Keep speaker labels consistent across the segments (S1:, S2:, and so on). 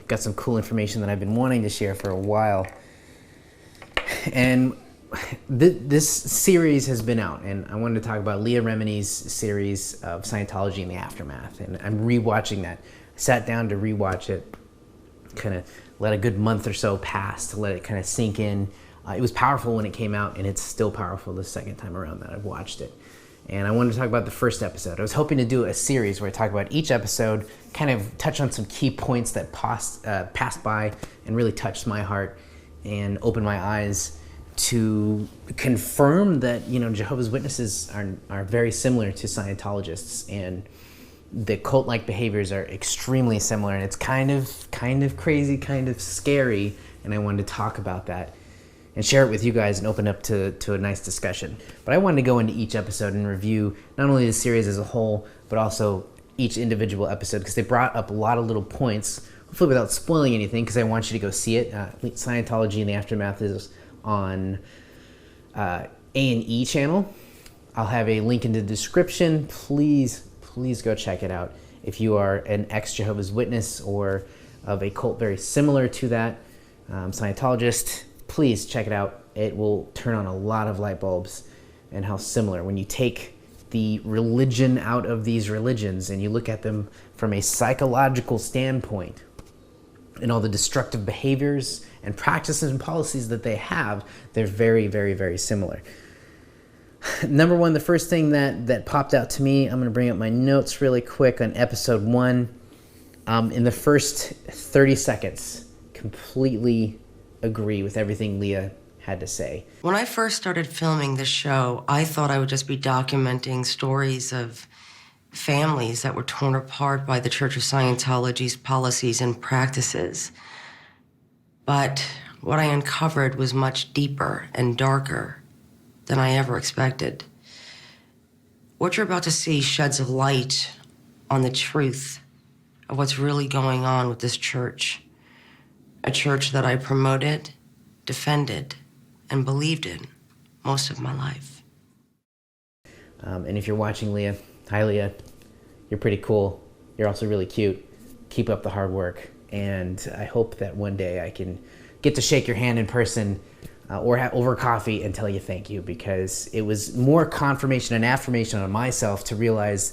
S1: got some cool information that I've been wanting to share for a while. And this series has been out, and I wanted to talk about Leah Remini's series of Scientology and the Aftermath. And I'm rewatching that. I sat down to rewatch it, kind of let a good month or so pass to let it kind of sink in. It was powerful when it came out, and it's still powerful the second time around that I've watched it. And I wanted to talk about the first episode. I was hoping to do a series where I talk about each episode, kind of touch on some key points that passed by and really touched my heart and opened my eyes to confirm that, you know, Jehovah's Witnesses are very similar to Scientologists, and the cult-like behaviors are extremely similar, and it's kind of crazy, kind of scary, and I wanted to talk about that and share it with you guys and open up to a nice discussion. But I wanted to go into each episode and review not only the series as a whole, but also each individual episode, because they brought up a lot of little points, hopefully without spoiling anything, because I want you to go see it. Scientology and the Aftermath is on A&E channel. I'll have a link in the description. Please go check it out. If you are an ex-Jehovah's Witness or of a cult very similar to that, Scientologist, please check it out. It will turn on a lot of light bulbs and how similar. When you take the religion out of these religions and you look at them from a psychological standpoint and all the destructive behaviors and practices and policies that they have, they're very, very, very similar. Number one, the first thing that popped out to me, I'm going to bring up my notes really quick on episode 1. In the first 30 seconds, completely agree with everything Leah had to say.
S2: When I first started filming this show, I thought I would just be documenting stories of families that were torn apart by the Church of Scientology's policies and practices. But what I uncovered was much deeper and darker than I ever expected. What you're about to see sheds a light on the truth of what's really going on with this church. A church that I promoted, defended, and believed in most of my life.
S1: And if you're watching, Leah, hi Leah, you're pretty cool. You're also really cute. Keep up the hard work. And I hope that one day I can get to shake your hand in person or over coffee and tell you thank you, because it was more confirmation and affirmation on myself to realize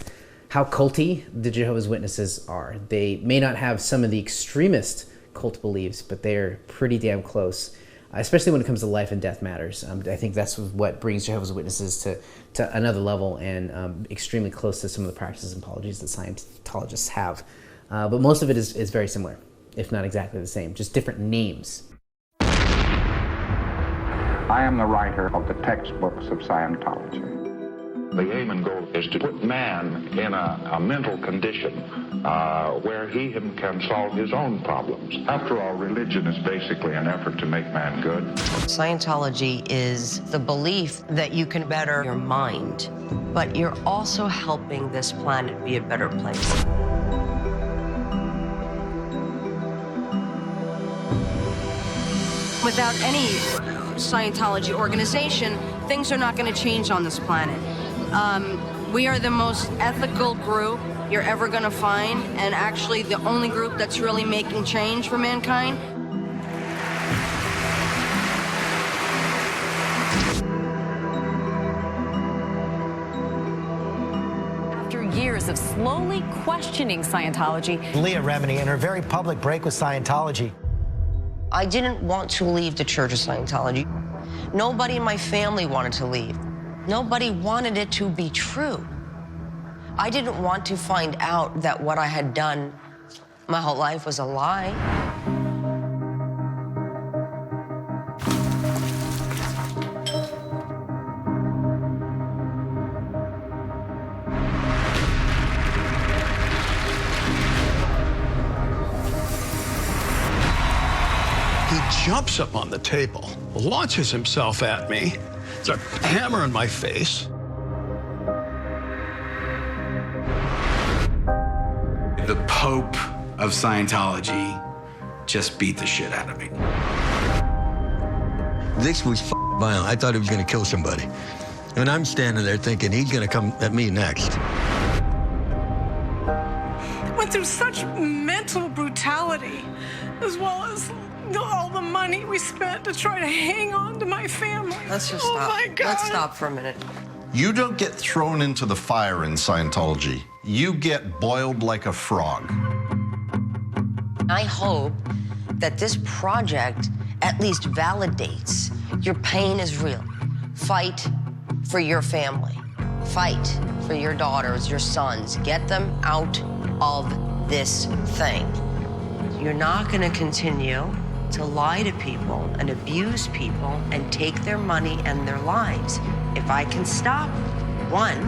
S1: how culty the Jehovah's Witnesses are. They may not have some of the extremist cult beliefs, but they're pretty damn close, especially when it comes to life and death matters. I think that's what brings Jehovah's Witnesses to another level, and extremely close to some of the practices and policies that Scientologists have. But most of it is very similar, if not exactly the same, just different names.
S3: I am the writer of the textbooks of Scientology. The aim and goal is to put man in a mental condition where he can solve his own problems. After all, religion is basically an effort to make man good.
S2: Scientology is the belief that you can better your mind, but you're also helping this planet be a better place.
S4: Without any Scientology organization, things are not going to change on this planet. We are the most ethical group you're ever going to find, and actually the only group that's really making change for mankind.
S5: After years of slowly questioning Scientology,
S6: Leah Remini, in her very public break with Scientology,
S2: I didn't want to leave the Church of Scientology. Nobody in my family wanted to leave. Nobody wanted it to be true. I didn't want to find out that what I had done my whole life was a lie.
S7: He jumps up on the table, launches himself at me. It's a hammer in my face.
S8: The Pope of Scientology just beat the shit out of me.
S9: This was violent. I thought he was going to kill somebody. And I'm standing there thinking he's going to come at me next.
S10: went through such mental brutality, as well as all the money we spent to try to hang on to my family.
S2: Let's just
S10: Oh
S2: stop.
S10: my God.
S2: Let's stop for a minute.
S11: You don't get thrown into the fire in Scientology. You get boiled like a frog.
S2: I hope that this project at least validates your pain is real. Fight for your family. Fight for your daughters, your sons. Get them out of this thing. You're not going to continue to lie to people and abuse people and take their money and their lives. If I can stop one,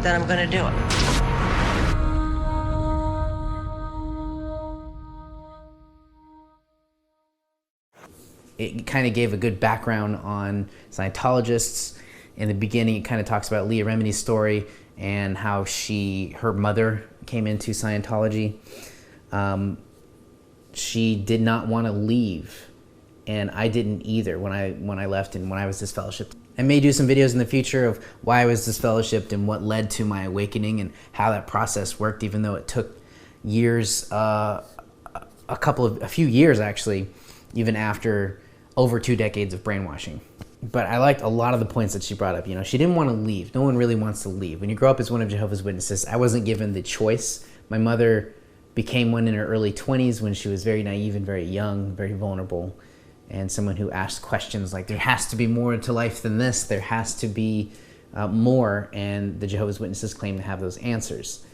S2: then I'm going to do it.
S1: It kind of gave a good background on Scientologists. In the beginning, it kind of talks about Leah Remini's story and how her mother came into Scientology. She did not want to leave, and I didn't either when I left and when I was disfellowshipped. I may do some videos in the future of why I was disfellowshipped and what led to my awakening and how that process worked, even though it took years, a few years actually, even after over 2 decades of brainwashing. But I liked a lot of the points that she brought up. You know, she didn't want to leave. No one really wants to leave. When you grow up as one of Jehovah's Witnesses, I wasn't given the choice. My mother became one in her early 20s when she was very naive and very young, very vulnerable, and someone who asked questions like, there has to be more to life than this. There has to be more, and the Jehovah's Witnesses claim to have those answers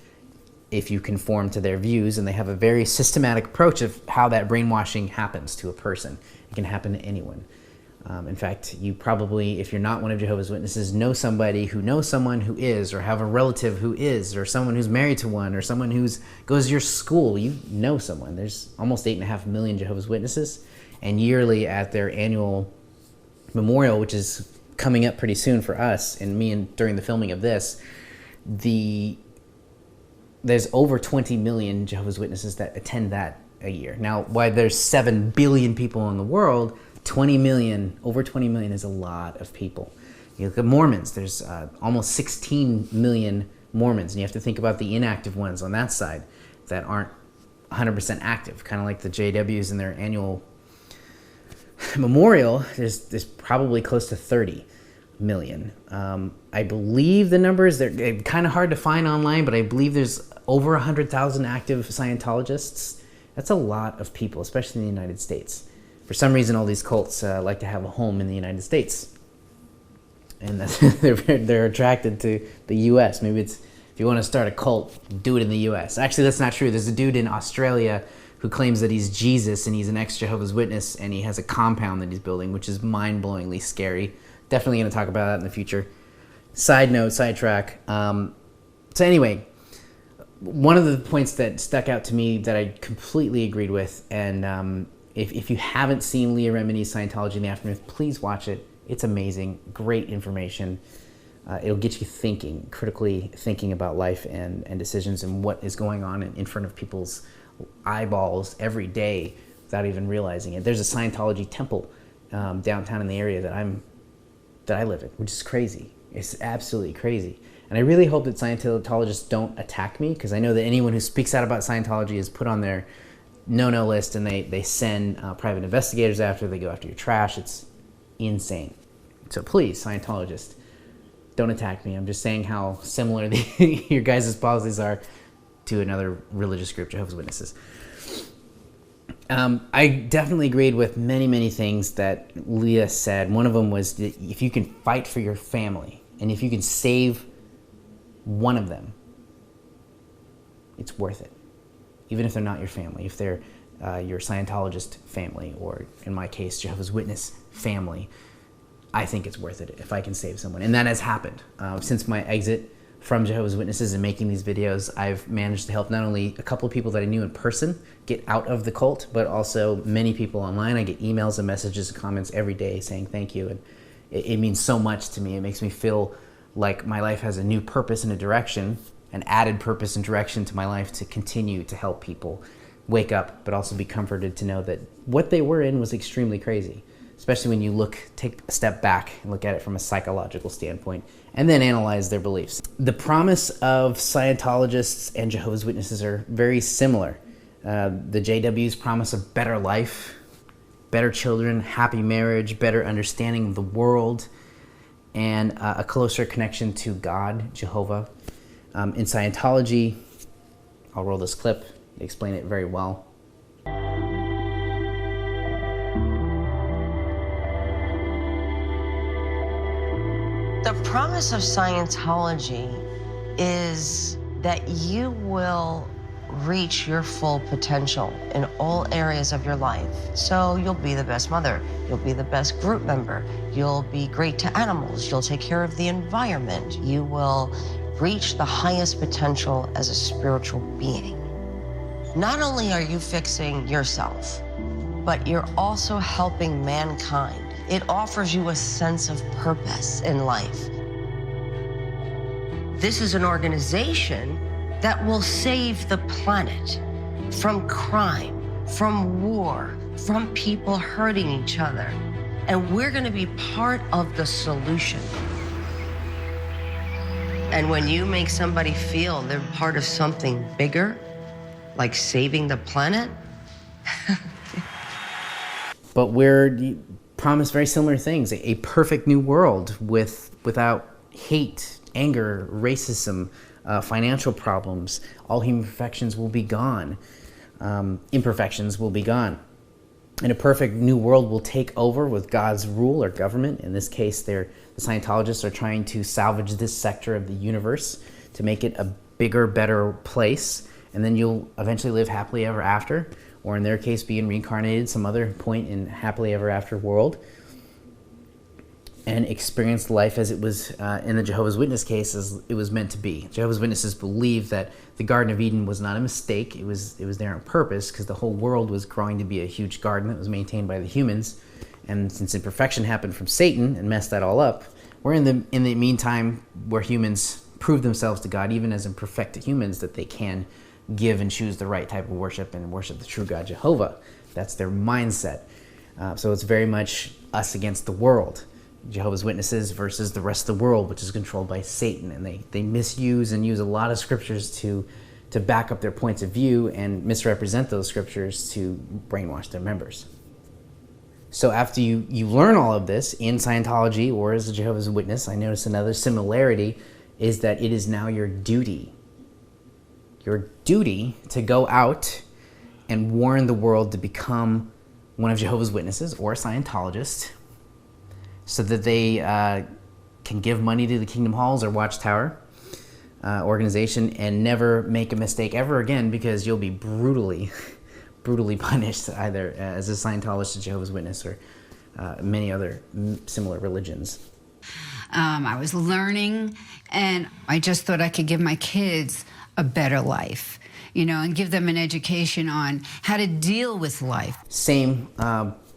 S1: if you conform to their views, and they have a very systematic approach of how that brainwashing happens to a person. It can happen to anyone. In fact, you probably, if you're not one of Jehovah's Witnesses, know somebody who knows someone who is, or have a relative who is, or someone who's married to one, or someone who goes to your school. You know someone. There's almost 8.5 million Jehovah's Witnesses, and yearly at their annual memorial, which is coming up pretty soon for us, and me and during the filming of this, there's over 20 million Jehovah's Witnesses that attend that a year. Now, why there's 7 billion people in the world, 20 million, over 20 million is a lot of people. You look at Mormons, there's almost 16 million Mormons, and you have to think about the inactive ones on that side that aren't 100% active, kind of like the JWs in their annual memorial. There's probably close to 30 million. I believe the numbers, they're kind of hard to find online, but I believe there's over 100,000 active Scientologists. That's a lot of people, especially in the United States. For some reason, all these cults like to have a home in the United States, and they're attracted to the U.S. Maybe it's, if you want to start a cult, do it in the U.S. Actually, that's not true. There's a dude in Australia who claims that he's Jesus and he's an ex-Jehovah's Witness, and he has a compound that he's building, which is mind-blowingly scary. Definitely going to talk about that in the future. Side note, sidetrack. So anyway, one of the points that stuck out to me that I completely agreed with, and if you haven't seen Leah Remini's Scientology in the Aftermath, please watch it. It's amazing, great information. It'll get you thinking, critically thinking about life and decisions and what is going on in front of people's eyeballs every day without even realizing it. There's a Scientology temple downtown in the area that I live in, which is crazy. It's absolutely crazy. And I really hope that Scientologists don't attack me, because I know that anyone who speaks out about Scientology is put on their no-no list, and they send private investigators after, they go after your trash. It's insane. So please, Scientologists, don't attack me. I'm just saying how similar your guys' policies are to another religious group, Jehovah's Witnesses. I definitely agreed with many, many things that Leah said. One of them was that if you can fight for your family, and if you can save one of them, it's worth it. Even if they're not your family, if they're your Scientologist family, or in my case, Jehovah's Witness family, I think it's worth it if I can save someone. And that has happened. Since my exit from Jehovah's Witnesses and making these videos, I've managed to help not only a couple of people that I knew in person get out of the cult, but also many people online. I get emails and messages and comments every day saying thank you. And it means so much to me. It makes me feel like my life has a new purpose and a direction, an added purpose and direction to my life to continue to help people wake up, but also be comforted to know that what they were in was extremely crazy. especially when you take a step back and look at it from a psychological standpoint, and then analyze their beliefs. The promise of Scientologists and Jehovah's Witnesses are very similar. The JW's promise of better life, better children, happy marriage, better understanding of the world, and a closer connection to God, Jehovah. In Scientology, I'll roll this clip, they explain it very well.
S2: The promise of Scientology is that you will reach your full potential in all areas of your life. So you'll be the best mother, you'll be the best group member, you'll be great to animals, you'll take care of the environment, you will reach the highest potential as a spiritual being. Not only are you fixing yourself, but you're also helping mankind. It offers you a sense of purpose in life. This is an organization that will save the planet from crime, from war, from people hurting each other. And we're going to be part of the solution. And when you make somebody feel they're part of something bigger, like saving the planet,
S1: but we're promised very similar things. A perfect new world without hate, anger, racism, financial problems. All human imperfections will be gone. Imperfections will be gone. And a perfect new world will take over with God's rule or government. In this case, the Scientologists are trying to salvage this sector of the universe to make it a bigger, better place. And then you'll eventually live happily ever after, or in their case, being reincarnated some other point in happily ever after world, and experience life as it was in the Jehovah's Witness case as it was meant to be. Jehovah's Witnesses believe that the Garden of Eden was not a mistake. It was there on purpose because the whole world was growing to be a huge garden that was maintained by the humans. And since imperfection happened from Satan and messed that all up, we're in the meantime where humans prove themselves to God, even as imperfect humans, that they can give and choose the right type of worship and worship the true God, Jehovah. That's their mindset. So it's very much us against the world. Jehovah's Witnesses versus the rest of the world, which is controlled by Satan. And they misuse and use a lot of scriptures to back up their points of view and misrepresent those scriptures to brainwash their members. So after you learn all of this in Scientology or as a Jehovah's Witness, I noticed another similarity is that it is now your duty to go out and warn the world to become one of Jehovah's Witnesses or a Scientologist, so that they can give money to the Kingdom Halls or Watchtower organization and never make a mistake ever again, because you'll be brutally punished either as a Scientologist, a Jehovah's Witness, or many other similar religions.
S12: I was learning, and I just thought I could give my kids a better life, and give them an education on how to deal with life.
S1: Same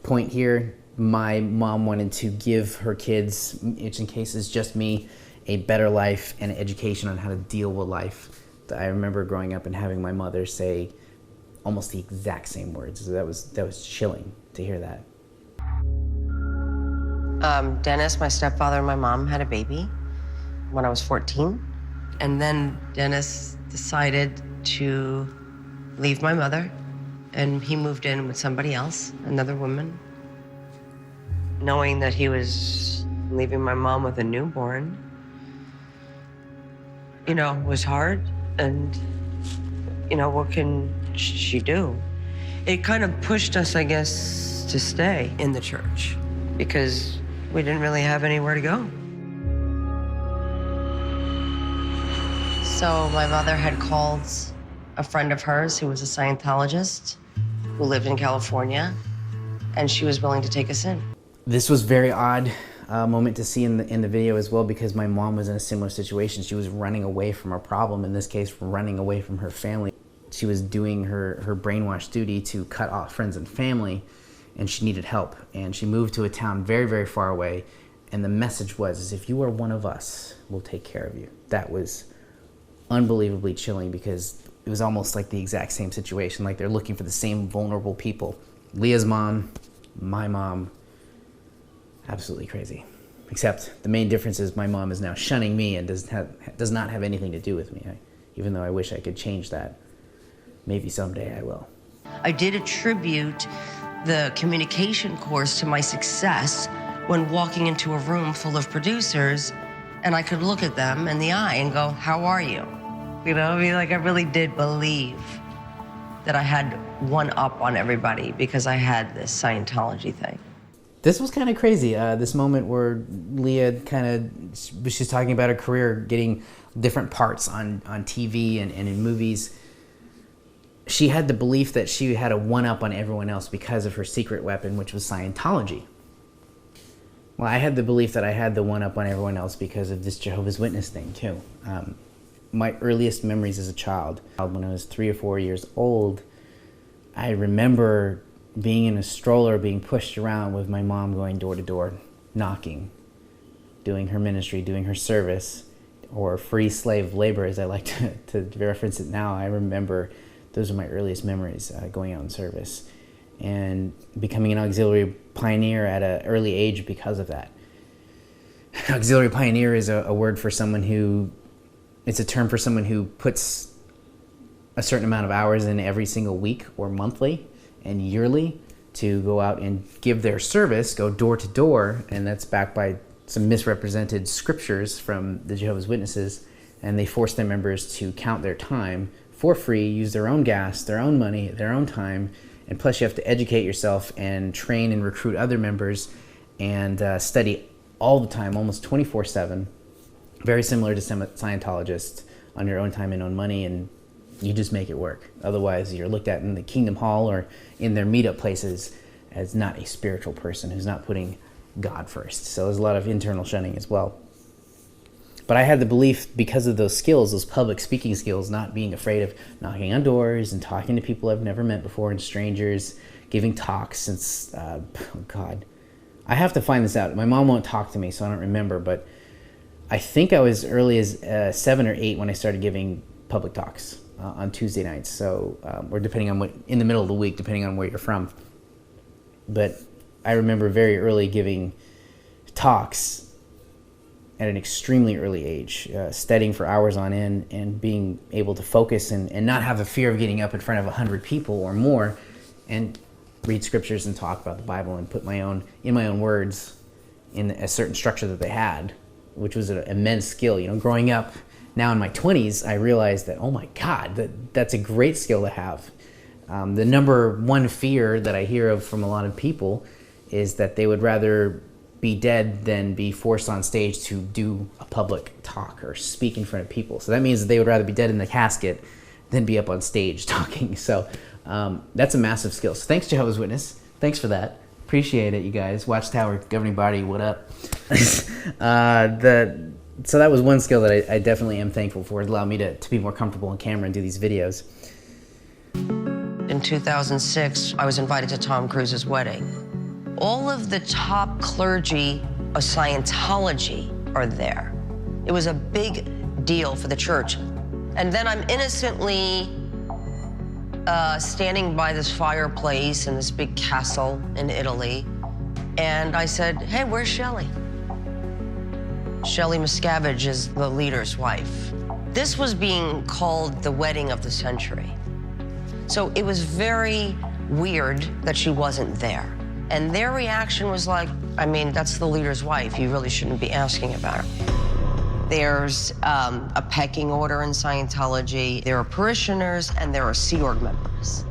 S1: point here. My mom wanted to give her kids, in cases just me, a better life and an education on how to deal with life. I remember growing up and having my mother say almost the exact same words. So that was chilling to hear that.
S2: Dennis, my stepfather, and my mom had a baby when I was 14. And then Dennis decided to leave my mother, and he moved in with somebody else, another woman. Knowing that he was leaving my mom with a newborn, was hard. And, what can she do? It kind of pushed us, I guess, to stay in the church because we didn't really have anywhere to go. So my mother had called a friend of hers who was a Scientologist who lived in California, and she was willing to take us in.
S1: This was very odd moment to see in the video as well, because my mom was in a similar situation. She was running away from her problem, in this case, running away from her family. She was doing her brainwash duty to cut off friends and family, and she needed help. And she moved to a town very, very far away, and the message was, if you are one of us, we'll take care of you. That was unbelievably chilling, because it was almost like the exact same situation, like they're looking for the same vulnerable people. Leah's mom, my mom, Absolutely crazy. Except the main difference is my mom is now shunning me and does not have anything to do with me, even though I wish I could change that. Maybe someday I will.
S2: I did attribute the communication course to my success when walking into a room full of producers and I could look at them in the eye and go, how are you? You know, I mean, like I really did believe that I had one up on everybody because I had this Scientology thing.
S1: This was kind of crazy, this moment where Leah she's talking about her career, getting different parts on TV and in movies. She had the belief that she had a one-up on everyone else because of her secret weapon, which was Scientology. Well, I had the belief that I had the one-up on everyone else because of this Jehovah's Witness thing, too. My earliest memories as a child, when I was 3 or 4 years old, I remember being in a stroller, being pushed around with my mom going door to door, knocking, doing her ministry, doing her service, or free slave labor, as I like to reference it now. I remember those are my earliest memories, going out in service and becoming an auxiliary pioneer at an early age because of that. Auxiliary pioneer is a word for someone who, it's a term for someone who puts a certain amount of hours in every single week or monthly and yearly to go out and give their service, go door to door, and that's backed by some misrepresented scriptures from the Jehovah's Witnesses, and they force their members to count their time for free, use their own gas, their own money, their own time, and plus you have to educate yourself and train and recruit other members and study all the time, almost 24/7, very similar to some Scientologists, on your own time and own money, and you just make it work. Otherwise, you're looked at in the Kingdom Hall or in their meetup places as not a spiritual person who's not putting God first. So there's a lot of internal shunning as well. But I had the belief, because of those skills, those public speaking skills, not being afraid of knocking on doors and talking to people I've never met before and strangers, giving talks since, oh God. I have to find this out. My mom won't talk to me, so I don't remember, but I think I was early as 7 or 8 when I started giving public talks on Tuesday nights. So, or depending on in the middle of the week, depending on where you're from. But I remember very early giving talks at an extremely early age, studying for hours on end and being able to focus and not have the fear of getting up in front of 100 people or more and read scriptures and talk about the Bible and put my own words in a certain structure that they had, which was an immense skill. You know, growing up now in my 20s, I realized that, oh my God, that's a great skill to have. The number one fear that I hear of from a lot of people is that they would rather be dead than be forced on stage to do a public talk or speak in front of people. So that means that they would rather be dead in the casket than be up on stage talking. So that's a massive skill. So thanks, Jehovah's Witness. Thanks for that. Appreciate it, you guys. Watchtower, governing body, what up? So that was one skill that I definitely am thankful for. It allowed me to be more comfortable on camera and do these videos.
S2: In 2006, I was invited to Tom Cruise's wedding. All of the top clergy of Scientology are there. It was a big deal for the church. And then I'm innocently standing by this fireplace in this big castle in Italy. And I said, hey, where's Shelley? Shelley Miscavige is the leader's wife. This was being called the wedding of the century. So it was very weird that she wasn't there. And their reaction was like, I mean, that's the leader's wife. You really shouldn't be asking about her. There's a pecking order in Scientology. There are parishioners and there are Sea Org members.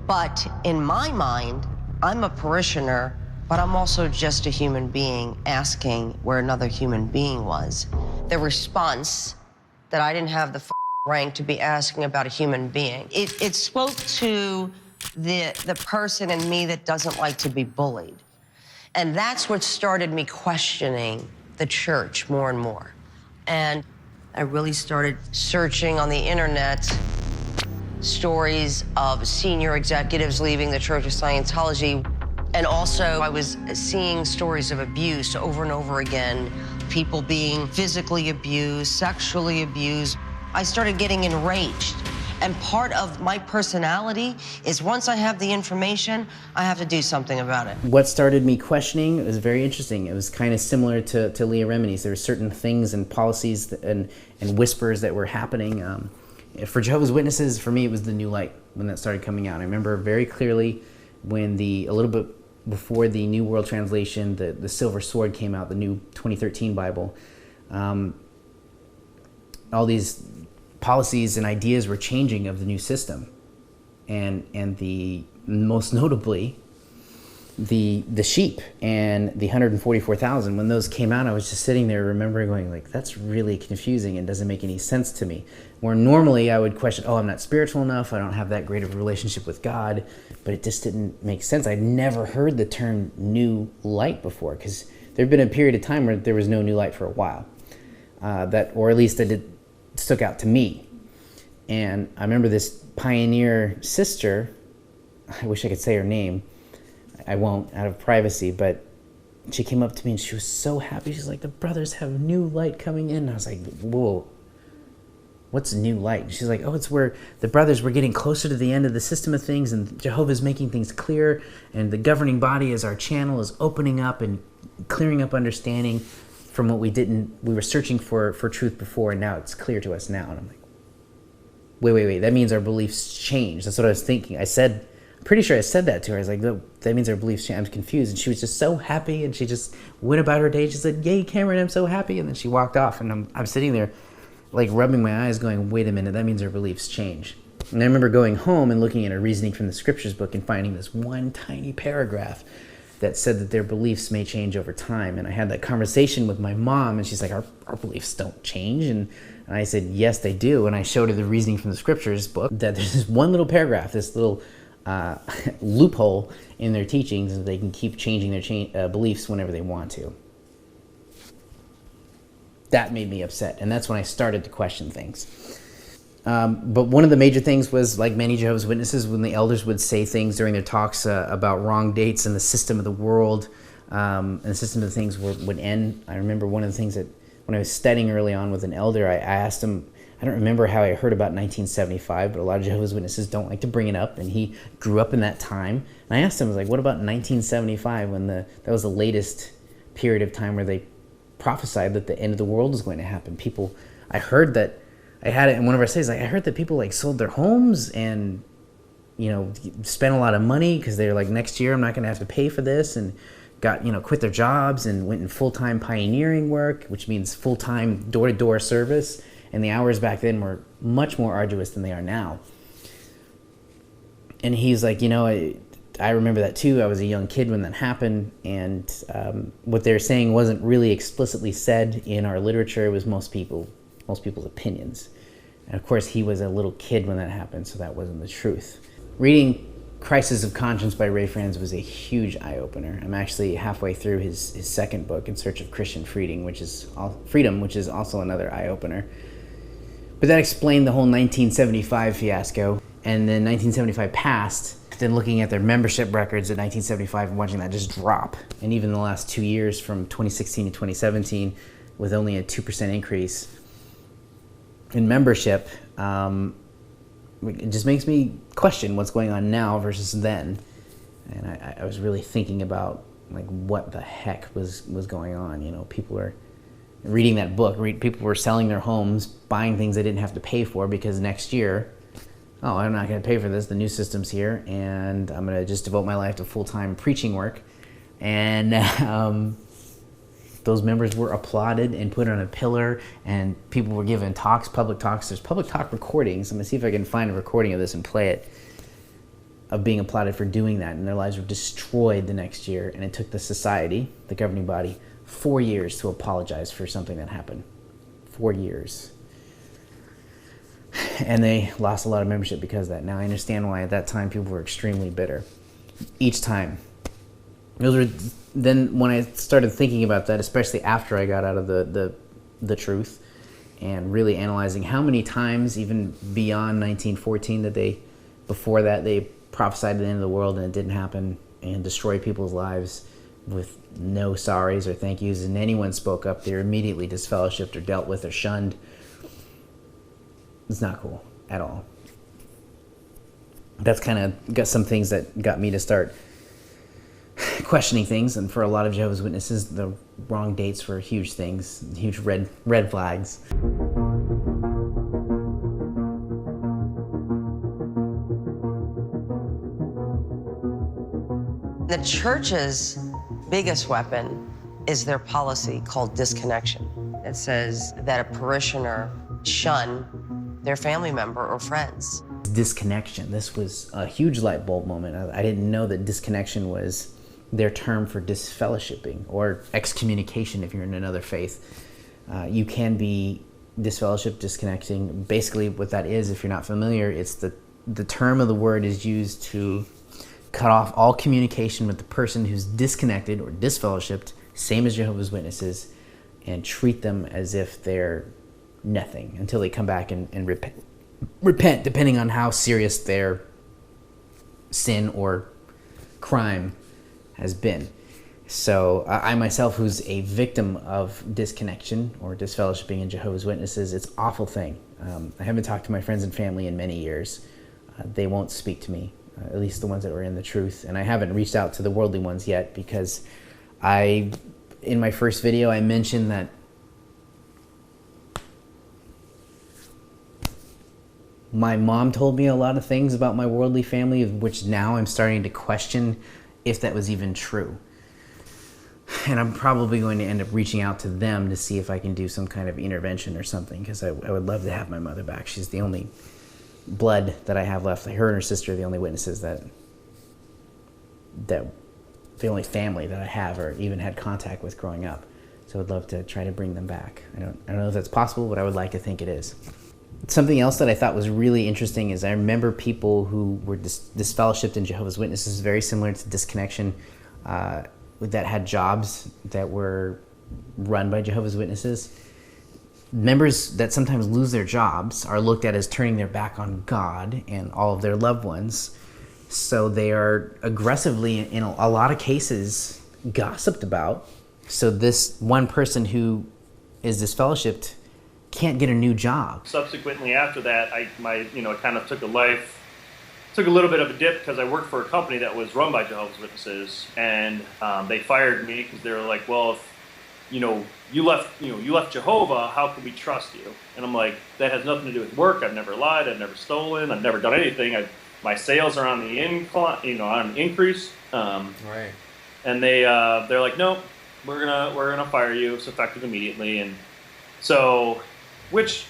S2: But in my mind, I'm a parishioner, but I'm also just a human being asking where another human being was. The response that I didn't have the rank to be asking about a human being, it spoke to the person in me that doesn't like to be bullied. And that's what started me questioning the church more and more. And I really started searching on the internet stories of senior executives leaving the Church of Scientology. And also I was seeing stories of abuse over and over again, people being physically abused, sexually abused. I started getting enraged. And part of my personality is once I have the information, I have to do something about it.
S1: What started me questioning was very interesting. It was kind of similar to Leah Remini's. There were certain things and policies and whispers that were happening. For Jehovah's Witnesses, for me, it was the New Light when that started coming out. I remember very clearly when a little bit before the New World Translation, the Silver Sword came out, the new 2013 Bible. All these policies and ideas were changing of the new system, and the most notably the sheep and the 144,000. When those came out, I was just sitting there remembering going like, that's really confusing and doesn't make any sense to me. Where normally I would question, I'm not spiritual enough, I don't have that great of a relationship with God, but it just didn't make sense. I'd never heard the term new light before, because there had been a period of time where there was no new light for a while, or at least that it stuck out to me. And I remember this pioneer sister, I wish I could say her name, I won't out of privacy, but she came up to me and she was so happy. She's like, the brothers have new light coming in. And I was like, whoa, what's new light? And she's like, it's where the brothers were getting closer to the end of the system of things, and Jehovah's making things clear, and the governing body as our channel is opening up and clearing up understanding from what we were searching for truth before, and now it's clear to us now. And I'm like, wait, that means our beliefs change. That's what I was thinking. Pretty sure I said that to her. I was like, that means our beliefs change. I'm confused. And she was just so happy, and she just went about her day. She said, yay, Kameron, I'm so happy. And then she walked off, and I'm sitting there like rubbing my eyes going, wait a minute, that means our beliefs change. And I remember going home and looking at a reasoning from the scriptures book and finding this one tiny paragraph that said that their beliefs may change over time. And I had that conversation with my mom, and she's like, our beliefs don't change. And I said, yes, they do. And I showed her the reasoning from the scriptures book that there's this one little paragraph, this little loophole in their teachings, so they can keep changing their beliefs whenever they want to. That made me upset, and that's when I started to question things. But one of the major things was, like many Jehovah's Witnesses, when the elders would say things during their talks about wrong dates and the system of the world, and the system of things would end. I remember one of the things that when I was studying early on with an elder, I asked him, I don't remember how I heard about 1975, but a lot of Jehovah's Witnesses don't like to bring it up, and he grew up in that time. And I asked him, I was like, what about 1975, when that was the latest period of time where they prophesied that the end of the world was going to happen? I heard that, I had it in one of our studies, I heard that people sold their homes and, spent a lot of money because they were like, next year I'm not going to have to pay for this, and got, quit their jobs and went in full-time pioneering work, which means full-time door-to-door service. And the hours back then were much more arduous than they are now. And he's like, I remember that too. I was a young kid when that happened. And what they're saying wasn't really explicitly said in our literature. It was most people's opinions. And of course, he was a little kid when that happened, so that wasn't the truth. Reading Crisis of Conscience by Ray Franz was a huge eye-opener. I'm actually halfway through his second book, In Search of Christian Freedom, which is also another eye-opener. But that explained the whole 1975 fiasco, and then 1975 passed. Then looking at their membership records at 1975 and watching that just drop, and even the last 2 years from 2016 to 2017, with only a 2% increase in membership, it just makes me question what's going on now versus then. And I was really thinking about what the heck was going on. People are reading that book. People were selling their homes, buying things they didn't have to pay for, because next year, I'm not going to pay for this. The new system's here, and I'm going to just devote my life to full-time preaching work. And those members were applauded and put on a pillar, and people were given talks, public talks. There's public talk recordings. I'm going to see if I can find a recording of this and play it, of being applauded for doing that. And their lives were destroyed the next year, and it took the society, the governing body, 4 years to apologize for something that happened. 4 years. And they lost a lot of membership because of that. Now I understand why at that time people were extremely bitter. Each time. Then when I started thinking about that, especially after I got out of the truth, and really analyzing how many times, even beyond 1914, before that they prophesied the end of the world and it didn't happen, and destroyed people's lives with no sorries or thank yous, and anyone spoke up, they were immediately disfellowshipped or dealt with or shunned. It's not cool at all. that's kind of got some things that got me to start questioning things. And for a lot of Jehovah's Witnesses, the wrong dates were huge things, huge red flags.
S2: The church's biggest weapon is their policy called disconnection. It says that a parishioner shun their family member or friends.
S1: Disconnection. This was a huge light bulb moment. I didn't know that disconnection was their term for disfellowshipping or excommunication if you're in another faith. You can be disfellowship, disconnecting. Basically what that is, if you're not familiar, it's the term of the word is used to cut off all communication with the person who's disconnected or disfellowshipped, same as Jehovah's Witnesses, and treat them as if they're nothing until they come back and repent, depending on how serious their sin or crime has been. So I myself, who's a victim of disconnection or disfellowshipping in Jehovah's Witnesses, it's an awful thing. I haven't talked to my friends and family in many years. They won't speak to me, at least the ones that were in the truth. And I haven't reached out to the worldly ones yet because in my first video, I mentioned that my mom told me a lot of things about my worldly family, of which now I'm starting to question if that was even true. And I'm probably going to end up reaching out to them to see if I can do some kind of intervention or something, because I would love to have my mother back. She's the only blood that I have left. Her and her sister are the only witnesses that the only family that I have or even had contact with growing up. So I'd love to try to bring them back. I don't know if that's possible, but I would like to think it is. Something else that I thought was really interesting is I remember people who were disfellowshipped in Jehovah's Witnesses, very similar to disconnection, that had jobs that were run by Jehovah's Witnesses. Members that sometimes lose their jobs are looked at as turning their back on God and all of their loved ones. So they are aggressively, in a lot of cases, gossiped about. So this one person who is disfellowshipped can't get a new job.
S13: Subsequently after that, it kind of took a little bit of a dip because I worked for a company that was run by Jehovah's Witnesses, and they fired me because they were like, well, if you left Jehovah, how can we trust you? And I'm like, that has nothing to do with work. I've never lied. I've never stolen. I've never done anything. My sales are on the incline, on an increase.
S1: Right.
S13: And they're like, no, we're gonna fire you. It's effective immediately. And so, which,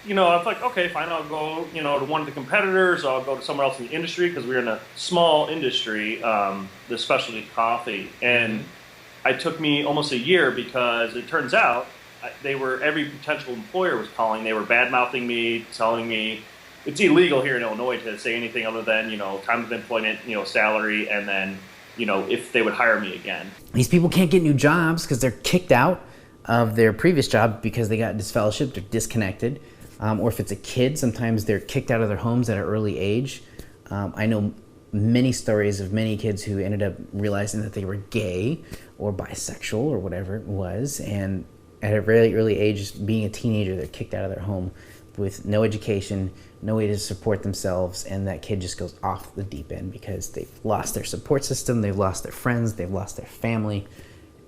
S13: I was like, okay, fine. I'll go, to one of the competitors. Or I'll go to somewhere else in the industry because we're in a small industry, the specialty coffee. And it took me almost a year because it turns out every potential employer was calling. They were bad-mouthing me, telling me it's illegal here in Illinois to say anything other than, time of employment, salary, and then, if they would hire me again.
S1: These people can't get new jobs because they're kicked out of their previous job because they got disfellowshipped or disconnected. Or if it's a kid, sometimes they're kicked out of their homes at an early age. I know many stories of many kids who ended up realizing that they were gay or bisexual or whatever it was, and at a very early age, being a teenager, they're kicked out of their home with no education, no way to support themselves, and that kid just goes off the deep end because they've lost their support system, they've lost their friends, they've lost their family,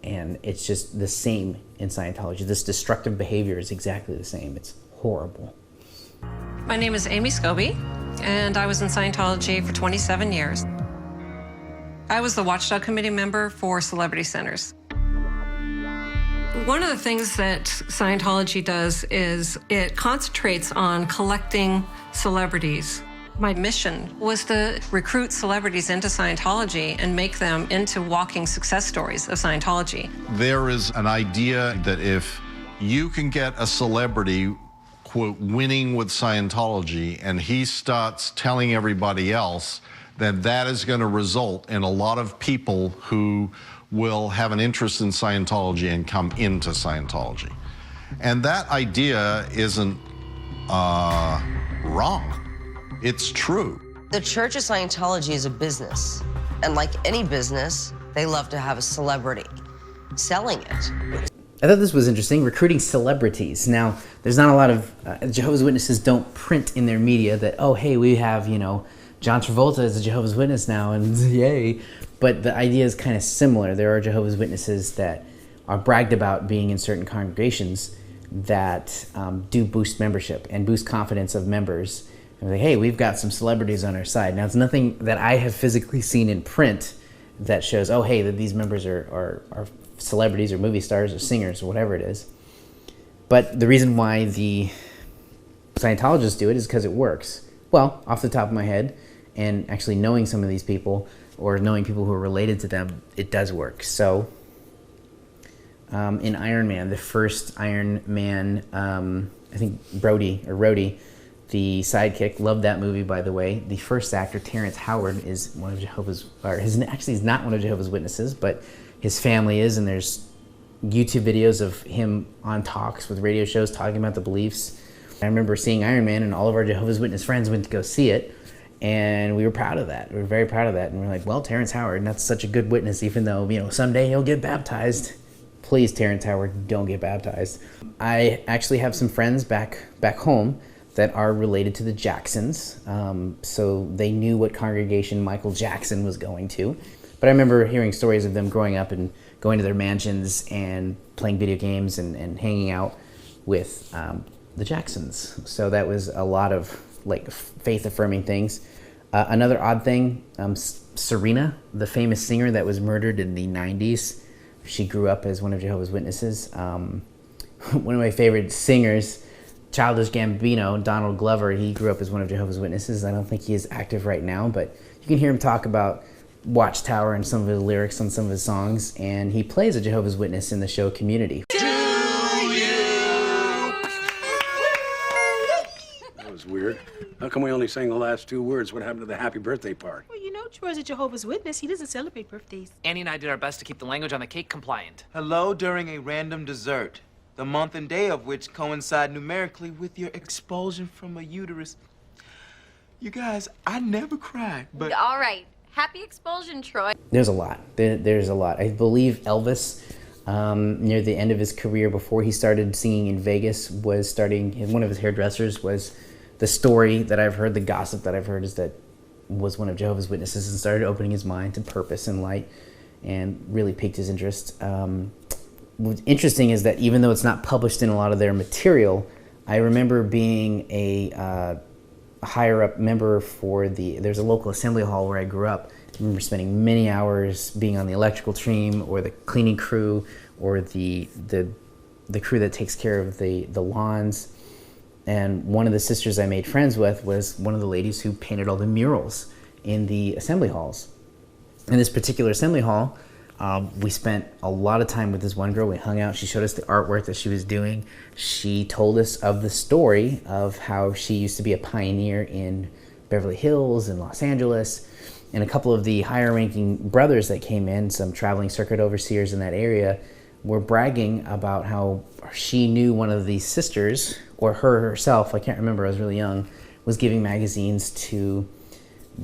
S1: and it's just the same in Scientology. This destructive behavior is exactly the same. It's horrible.
S14: My name is Amy Scobie, and I was in Scientology for 27 years. I was the Watchdog Committee member for Celebrity Centers. One of the things that Scientology does is it concentrates on collecting celebrities. My mission was to recruit celebrities into Scientology and make them into walking success stories of Scientology.
S11: There is an idea that if you can get a celebrity, quote, winning with Scientology, and he starts telling everybody else, then that is going to result in a lot of people who will have an interest in Scientology and come into Scientology. And that idea isn't wrong. It's true.
S2: The Church of Scientology is a business. And like any business, they love to have a celebrity selling it.
S1: I thought this was interesting, recruiting celebrities. Now, there's not a lot of, Jehovah's Witnesses don't print in their media that, oh, hey, we have, John Travolta is a Jehovah's Witness now, and yay. But the idea is kind of similar. There are Jehovah's Witnesses that are bragged about being in certain congregations that do boost membership and boost confidence of members. And like, hey, we've got some celebrities on our side. Now, it's nothing that I have physically seen in print that shows, oh, hey, that these members are celebrities or movie stars or singers or whatever it is. But the reason why the Scientologists do it is because it works. Well, off the top of my head, and actually knowing some of these people or knowing people who are related to them, it does work. So in Iron Man, the first Iron Man, I think Rhodey, the sidekick, loved that movie, by the way. The first actor, Terrence Howard, is one of Jehovah's, or he's not one of Jehovah's Witnesses, but his family is, and there's YouTube videos of him on talks with radio shows talking about the beliefs. I remember seeing Iron Man, and all of our Jehovah's Witness friends went to go see it, and we were proud of that. We were very proud of that, and we're like, well, Terrence Howard, that's such a good witness, even though, someday he'll get baptized. Please, Terrence Howard, don't get baptized. I actually have some friends back home that are related to the Jacksons, so they knew what congregation Michael Jackson was going to. But I remember hearing stories of them growing up and going to their mansions and playing video games and hanging out with the Jacksons. So that was a lot of faith-affirming things. Another odd thing, Serena, the famous singer that was murdered in the 90s, she grew up as one of Jehovah's Witnesses. One of my favorite singers, Childish Gambino, Donald Glover, he grew up as one of Jehovah's Witnesses. I don't think he is active right now, but you can hear him talk about Watchtower and some of his lyrics on some of his songs, and he plays a Jehovah's Witness in the show Community.
S15: That was weird. How come we only sang the last two words? What happened to the happy birthday part?
S16: Well, Troy's a Jehovah's Witness. He doesn't celebrate birthdays.
S17: Annie and I did our best to keep the language on the cake compliant.
S18: Hello during a random dessert, the month and day of which coincide numerically with your expulsion from a uterus. You guys, I never cried, but...
S19: All right. Happy expulsion, Troy.
S1: There's a lot. There's a lot. I believe Elvis, near the end of his career, before he started singing in Vegas, was starting... One of his hairdressers was... The story that I've heard, the gossip that I've heard, is that was one of Jehovah's Witnesses and started opening his mind to purpose and light and really piqued his interest. What's interesting is that even though it's not published in a lot of their material, I remember being a higher up member for there's a local assembly hall where I grew up. I remember spending many hours being on the electrical team or the cleaning crew or the crew that takes care of the lawns. And one of the sisters I made friends with was one of the ladies who painted all the murals in the assembly halls. In this particular assembly hall, we spent a lot of time with this one girl. We hung out. She showed us the artwork that she was doing. She told us of the story of how she used to be a pioneer in Beverly Hills and Los Angeles. And a couple of the higher ranking brothers that came in, some traveling circuit overseers in that area, were bragging about how she knew one of these sisters, or her herself, I can't remember, I was really young, was giving magazines to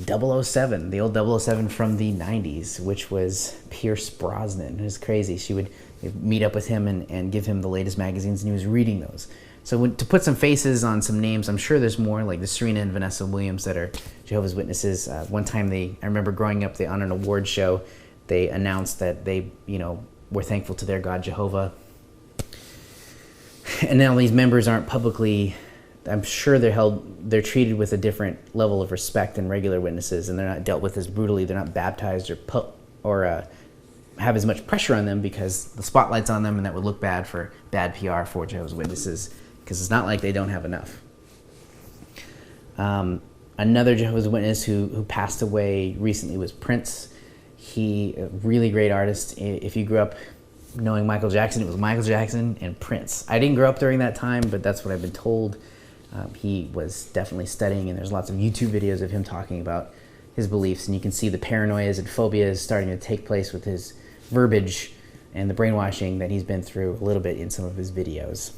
S1: 007, the old 007 from the 90s, which was Pierce Brosnan. It was crazy. She would meet up with him and give him the latest magazines, and he was reading those. So to put some faces on some names, I'm sure there's more, like the Serena and Vanessa Williams that are Jehovah's Witnesses. One time I remember growing up, on an award show, they announced that they, were thankful to their God, Jehovah. And now these members aren't publicly, I'm sure they're treated with a different level of respect than regular witnesses, and they're not dealt with as brutally. They're not baptized or have as much pressure on them because the spotlight's on them, and that would look bad for bad PR for Jehovah's Witnesses, because it's not like they don't have enough. Another Jehovah's Witness who passed away recently was Prince. He, a really great artist. If you grew up knowing Michael Jackson, it was Michael Jackson and Prince. I didn't grow up during that time, but that's what I've been told. He was definitely studying, and there's lots of YouTube videos of him talking about his beliefs, and you can see the paranoias and phobias starting to take place with his verbiage and the brainwashing that he's been through a little bit in some of his videos.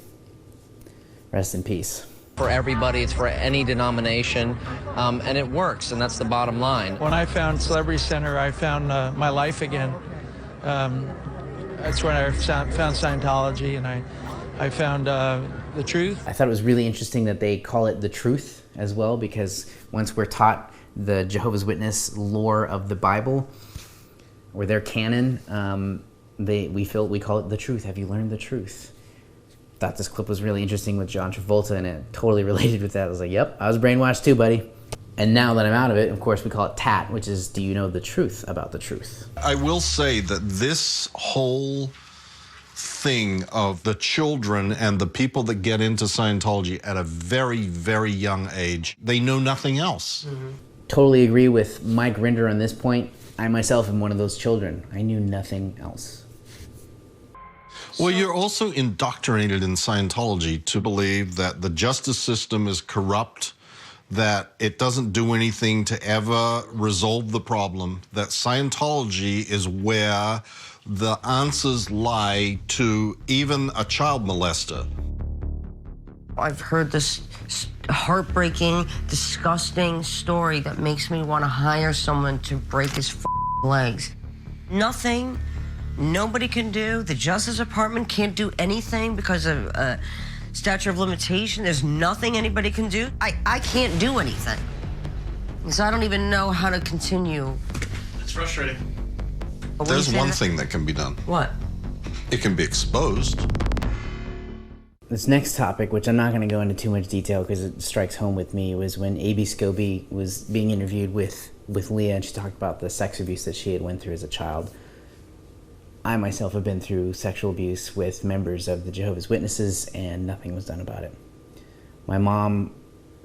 S1: Rest in peace.
S17: For everybody, it's for any denomination, and it works, and that's the bottom line.
S20: When I found Celebrity Center, I found my life again. That's when I found Scientology, and I found the truth.
S1: I thought it was really interesting that they call it the truth as well, because once we're taught the Jehovah's Witness lore of the Bible, or their canon. We call it the truth. Have you learned the truth? Thought this clip was really interesting with John Travolta, and it totally related with that. I was like, yep, I was brainwashed too, buddy. And now that I'm out of it, of course, we call it TAT, which is, do you know the truth about the truth?
S11: I will say that this whole thing of the children and the people that get into Scientology at a very, very young age, they know nothing else.
S1: Totally agree with Mike Rinder on this point. I myself am one of those children. I knew nothing else.
S11: Well, you're also indoctrinated in Scientology to believe that the justice system is corrupt, that it doesn't do anything to ever resolve the problem, that Scientology is where the answers lie to even a child molester.
S2: I've heard this heartbreaking, disgusting story that makes me want to hire someone to break his legs. Nothing, nobody can do. The Justice Department can't do anything because of statute of limitation. There's nothing anybody can do. I can't do anything. So I don't even know how to continue.
S13: It's frustrating.
S11: There's one thing that can be done.
S2: What?
S11: It can be exposed.
S1: This next topic, which I'm not going to go into too much detail because it strikes home with me, was when A.B. Scobie was being interviewed with Leah, and she talked about the sex abuse that she had went through as a child. I myself have been through sexual abuse with members of the Jehovah's Witnesses, and nothing was done about it. My mom,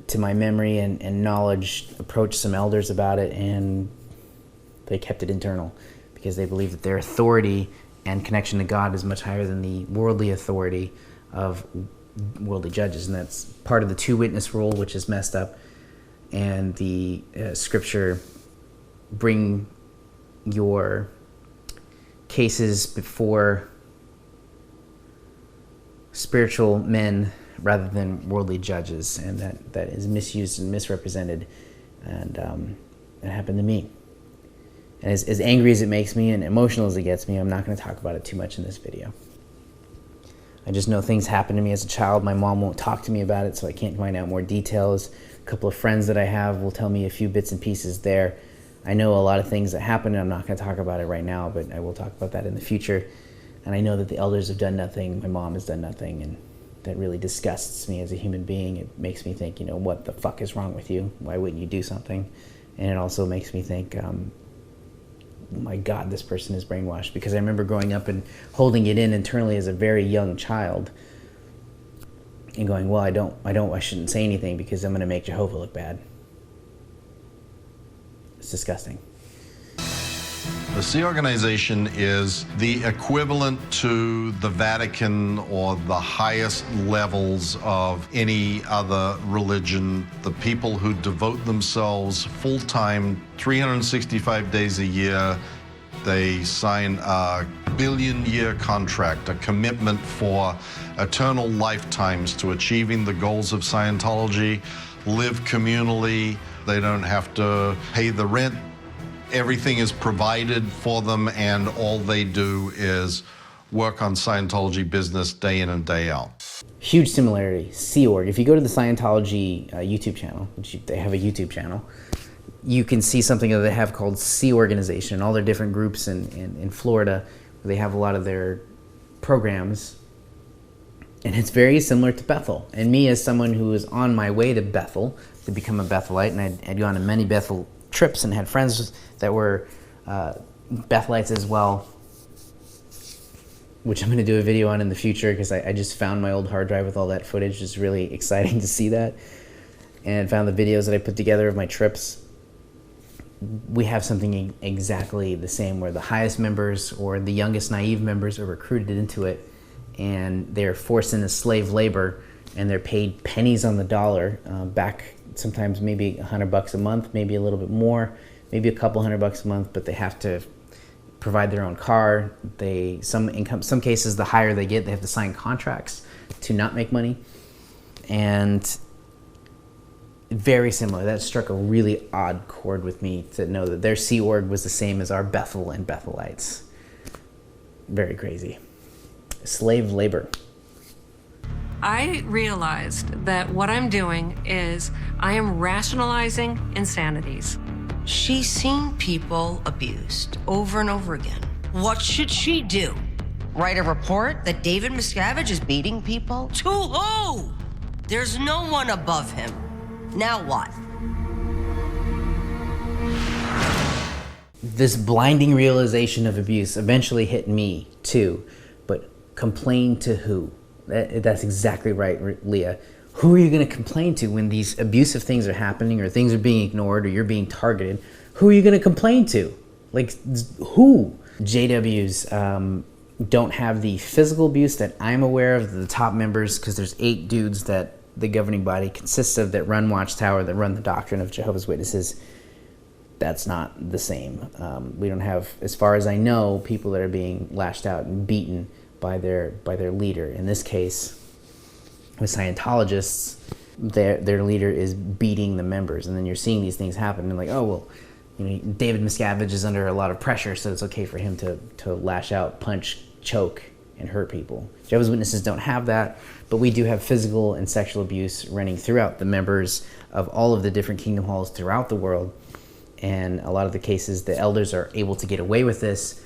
S1: to my memory and knowledge, approached some elders about it, and they kept it internal because they believe that their authority and connection to God is much higher than the worldly authority of worldly judges, and that's part of the two-witness rule, which is messed up, and the scripture, bring your cases before spiritual men rather than worldly judges, and that is misused and misrepresented, and it happened to me. And as angry as it makes me and emotional as it gets me, I'm not going to talk about it too much in this video. I just know things happened to me as a child. My mom won't talk to me about it, so I can't find out more details. A couple of friends that I have will tell me a few bits and pieces there. I know a lot of things that happened, and I'm not going to talk about it right now, but I will talk about that in the future. And I know that the elders have done nothing, my mom has done nothing, and that really disgusts me as a human being. It makes me think, what the fuck is wrong with you? Why wouldn't you do something? And it also makes me think, my God, this person is brainwashed, because I remember growing up and holding it in internally as a very young child and going, well, I shouldn't say anything because I'm going to make Jehovah look bad. It's disgusting.
S11: The Sea Organization is the equivalent to the Vatican or the highest levels of any other religion. The people who devote themselves full-time, 365 days a year. They sign a billion-year contract, a commitment for eternal lifetimes to achieving the goals of Scientology, live communally. They don't have to pay the rent. Everything is provided for them, and all they do is work on Scientology business day in and day out.
S1: Huge similarity. Sea Org. If you go to the Scientology YouTube channel, which they have a YouTube channel, you can see something that they have called Sea Organization, and all their different groups in Florida, where they have a lot of their programs. And it's very similar to Bethel. And me, as someone who was on my way to Bethel to become a Bethelite, and I'd gone on many Bethel trips and had friends that were Bethelites as well, which I'm going to do a video on in the future because I just found my old hard drive with all that footage. It's really exciting to see that. And found the videos that I put together of my trips. We have something exactly the same, where the highest members or the youngest naive members are recruited into it, and they're forced into slave labor, and they're paid pennies on the dollar, back sometimes maybe $100 a month, maybe a little bit more, maybe a couple $100 a month, but they have to provide their own car. Some cases, the higher they get, they have to sign contracts to not make money. And very similar. That struck a really odd chord with me, to know that their Sea Org was the same as our Bethel and Bethelites. Very crazy. Slave labor.
S14: I realized that what I'm doing is I am rationalizing insanities.
S2: She's seen people abused over and over again. What should she do? Write a report that David Miscavige is beating people? To who? There's no one above him. Now what?
S1: This blinding realization of abuse eventually hit me too, but complain to who? That's exactly right, Leah. Who are you going to complain to when these abusive things are happening or things are being ignored or you're being targeted? Who are you going to complain to? Like, who? JWs don't have the physical abuse that I'm aware of, the top members, because there's 8 dudes that the governing body consists of that run Watchtower, that run the doctrine of Jehovah's Witnesses. That's not the same. We don't have, as far as I know, people that are being lashed out and beaten by their leader. In this case, with Scientologists, their leader is beating the members, and then you're seeing these things happen, and like, oh well, you know, David Miscavige is under a lot of pressure, so it's okay for him to lash out, punch, choke, and hurt people. Jehovah's Witnesses don't have that, but we do have physical and sexual abuse running throughout the members of all of the different kingdom halls throughout the world. And a lot of the cases, the elders are able to get away with this,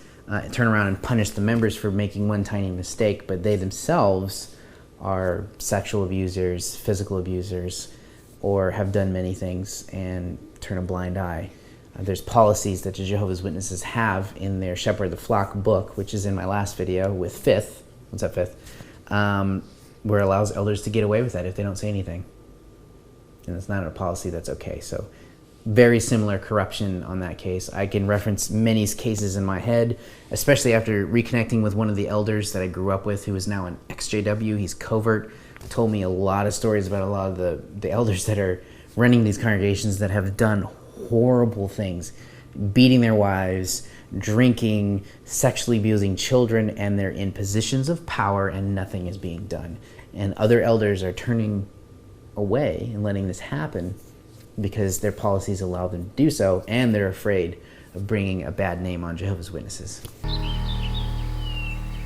S1: turn around and punish the members for making one tiny mistake, but they themselves are sexual abusers, physical abusers, or have done many things and turn a blind eye. There's policies that the Jehovah's Witnesses have in their Shepherd the Flock book, which is in my last video with Fifth, what's up Fifth, where it allows elders to get away with that if they don't say anything. And it's not a policy that's okay. So very similar corruption on that case. I can reference many cases in my head, especially after reconnecting with one of the elders that I grew up with, who is now an ex-JW. He's covert. Told me a lot of stories about a lot of the elders that are running these congregations that have done horrible things, beating their wives, drinking, sexually abusing children, and they're in positions of power and nothing is being done. And other elders are turning away and letting this happen because their policies allow them to do so, and they're afraid of bringing a bad name on Jehovah's Witnesses.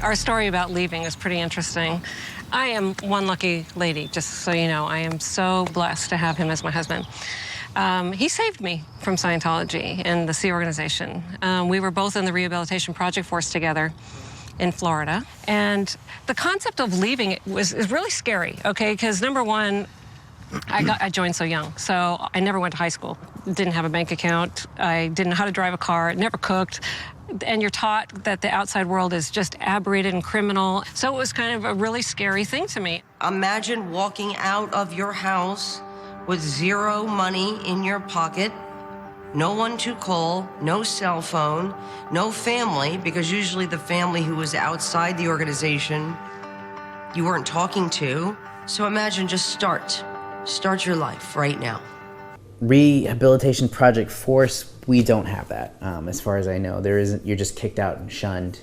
S14: Our story about leaving is pretty interesting. I am one lucky lady, just so you know. I am so blessed to have him as my husband. He saved me from Scientology and the Sea Organization. We were both in the Rehabilitation Project Force together in Florida. And the concept of leaving is really scary, okay? Because number one, I joined so young, so I never went to high school. Didn't have a bank account. I didn't know how to drive a car. Never cooked. And you're taught that the outside world is just aberrated and criminal. So it was kind of a really scary thing to me.
S2: Imagine walking out of your house with zero money in your pocket, no one to call, no cell phone, no family, because usually the family who was outside the organization you weren't talking to. So imagine, just start your life right now.
S1: Rehabilitation Project Force, we don't have that. As far as I know, there isn't. You're just kicked out and shunned,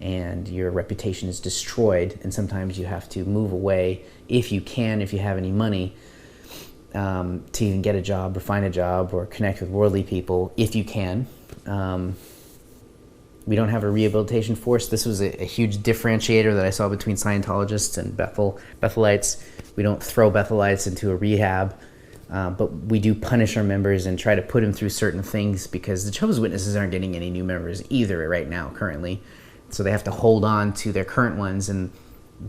S1: and your reputation is destroyed. And sometimes you have to move away if you can, if you have any money, to even get a job or find a job or connect with worldly people, if you can. We don't have a rehabilitation force. This was a huge differentiator that I saw between Scientologists and Bethelites. We don't throw Bethelites into a rehab. But we do punish our members and try to put them through certain things, because the Jehovah's Witnesses aren't getting any new members either right now, currently. So they have to hold on to their current ones, and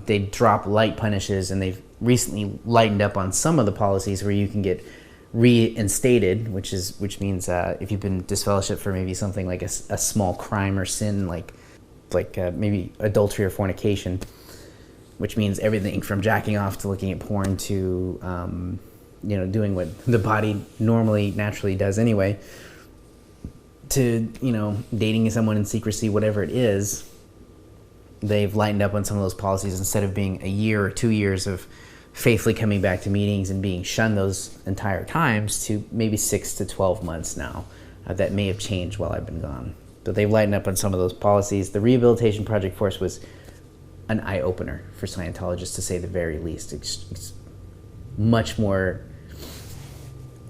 S1: they drop light punishes, and they've recently lightened up on some of the policies where you can get reinstated, which means if you've been disfellowshipped for maybe something like a small crime or sin, like maybe adultery or fornication, which means everything from jacking off to looking at porn to doing what the body naturally does anyway, to, dating someone in secrecy, whatever it is. They've lightened up on some of those policies. Instead of being a year or 2 years of faithfully coming back to meetings and being shunned those entire times, to maybe 6 to 12 months now. That may have changed while I've been gone. But they've lightened up on some of those policies. The Rehabilitation Project Force was an eye-opener for Scientologists, to say the very least. It's much more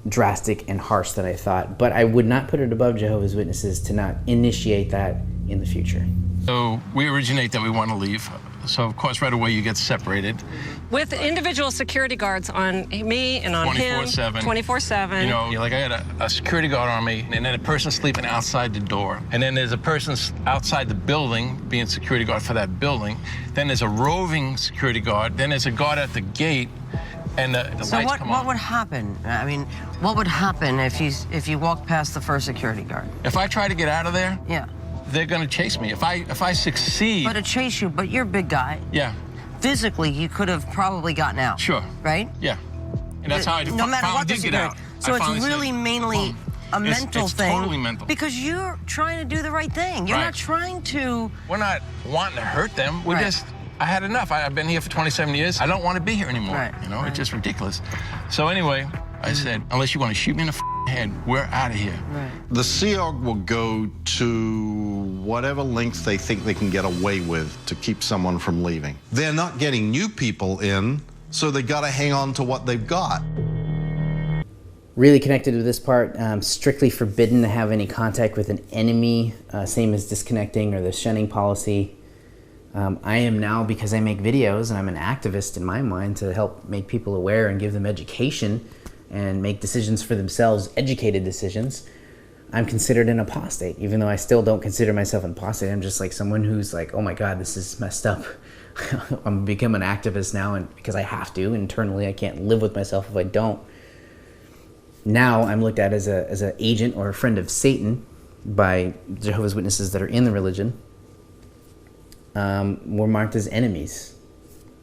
S1: drastic and harsh than I thought, but I would not put it above Jehovah's Witnesses to not initiate that in the future.
S21: So we originate that we want to leave.
S7: So, of course, right away you get separated.
S14: With individual security guards on me and on him.
S7: 24/7.
S14: 24/7.
S7: You know, like I had a security guard on me, and then a person sleeping outside the door. And then there's a person outside the building, being security guard for that building. Then there's a roving security guard. Then there's a guard at the gate, and the
S2: So
S7: lights come on.
S2: what would happen? I mean, what would happen if you walked past the first security guard?
S7: If I try to get out of there,
S2: yeah,
S7: they're gonna chase me. If I succeed.
S2: But to chase you, but you're a big guy.
S7: Yeah.
S2: Physically, you could have probably gotten out.
S7: Sure.
S2: Right?
S7: Yeah. And that's how I
S2: No matter what the
S7: did get
S2: security.
S7: out.
S2: So
S7: I
S2: it's
S7: finally
S2: really
S7: said,
S2: mainly a mental
S7: it's
S2: thing.
S7: Totally mental.
S2: Because you're trying to do the right thing. You're
S7: Right.
S2: not trying to.
S7: We're not wanting to hurt them. We're
S2: Right.
S7: just, I had enough. I've been here for 27 years. I don't want to be here anymore.
S2: Right.
S7: You know, it's just ridiculous. So anyway, I said, unless you want to shoot me in the head, we're out of here.
S2: Right.
S11: The SEOG will go to whatever lengths they think they can get away with to keep someone from leaving. They're not getting new people in, so they got to hang on to what they've got.
S1: Really connected to this part, strictly forbidden to have any contact with an enemy, same as disconnecting or the shunning policy. I am now, because I make videos and I'm an activist in my mind to help make people aware and give them education and make decisions for themselves, educated decisions, I'm considered an apostate, even though I still don't consider myself an apostate. I'm just like someone who's like, oh my God, this is messed up. I'm become an activist now, and because I have to internally, I can't live with myself if I don't. Now I'm looked at as an agent or a friend of Satan by Jehovah's Witnesses that are in the religion. We're marked as enemies,